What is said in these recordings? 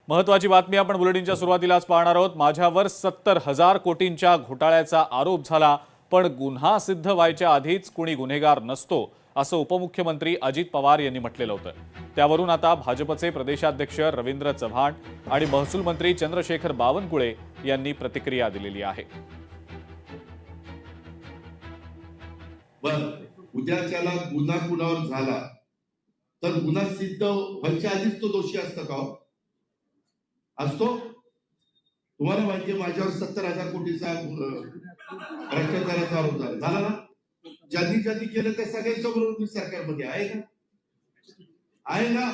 महत्वाची बातमी आपण बुलेटिनच्या सुरुवातीलाच पाहणार आहोत। माझ्यावर 70,000 कोटींच्या घोटाळ्याचा आरोप झाला, पण गुन्हा सिद्ध व्हायच्या आधीच कुणी गुन्हेगार नसतो, असं उपमुख्यमंत्री अजित पवार यांनी म्हटलेलं होतं। त्यावरून आता भाजपचे प्रदेशाध्यक्ष रवींद्र चव्हाण आणि महसूल मंत्री चंद्रशेखर बावनकुळे यांनी प्रतिक्रिया दिलेली आहे। उद्याच्याला गुन्हा कुणावर झाला तर गुन्हा सिद्ध व्हायच्या आधीच तो दोषी असतो का? असतो? तुम्हाला माहिती आहे माझ्यावर 70,000 कोटीचा भ्रष्टाचाराचा आरोप झाला ना? ज्यांनी ज्यांनी केलं त्या सगळ्यांच्या बरोबर मी सरकारमध्ये आहे का? आहे ना?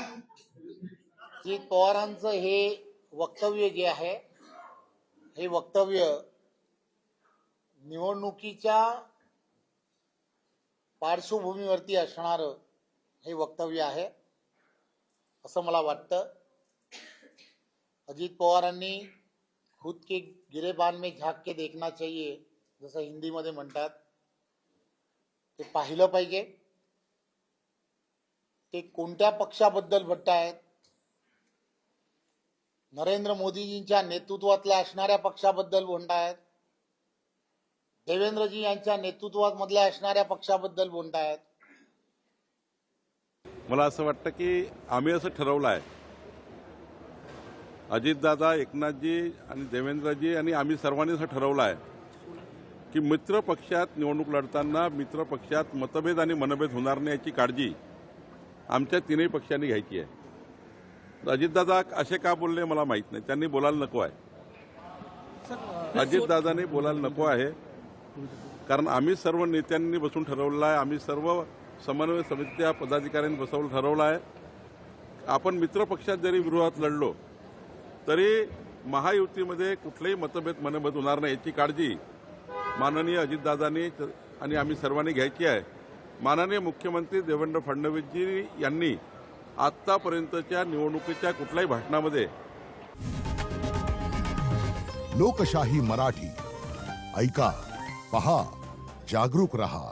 अजित पवारांचं हे वक्तव्य जे आहे हे वक्तव्य निवडणुकीच्या पार्श्वभूमीवरती असणारं हे वक्तव्य आहे असं मला वाटतं। अजित पवारांनी खुद के गिरेबान में झांक के देखना चाहिए जसं हिंदीमध्ये म्हणतात, ते पाहिलं पाहिजे ते कोणत्या पक्षाबद्दल म्हणतायत। नरेंद्र मोदीजींच्या नेतृत्वातल्या असणाऱ्या पक्षाबद्दल म्हणतायत, देवेंद्रजी यांच्या नेतृत्वामधल्या असणाऱ्या पक्षाबद्दल म्हणतायत। मला असं वाटतं की आम्ही असं ठरवलं आहे, अजितदादा, एकनाथजी आणि देवेंद्रजी आणि आम्ही सर्वांनी असं ठरवलं आहे की मित्र पक्षात निवडणूक लढताना मित्र पक्षात मतभेद आणि मनभेद होणार नाही याची काळजी आमच्या तीनही पक्षांनी घ्यायची आहे। अजितदादा असे का बोलले मला माहीत नाही, त्यांनी बोलायला नको आहे। अजितदादांनी बोलायला नको आहे कारण आम्ही सर्व नेत्यांनी बसून ठरवलं आहे, आम्ही सर्व समन्वय समितीच्या पदाधिकाऱ्यांनी बसवून ठरवलं आहे, आपण मित्र पक्षात जरी विरोधात लढलो तरी महायुतीमध्ये कुठलेही मतभेद मनभेद होणार नाही याची काळजी माननीय अजितदादांनी आणि आम्ही सर्वांनी घ्यायची आहे। माननीय मुख्यमंत्री देवेंद्र फडणवीसजी यांनी आतापर्यंतच्या निवडणुकीच्या कुठल्याही भाषणामध्ये लोकशाही मराठी ऐका, पहा, जागरूक रहा।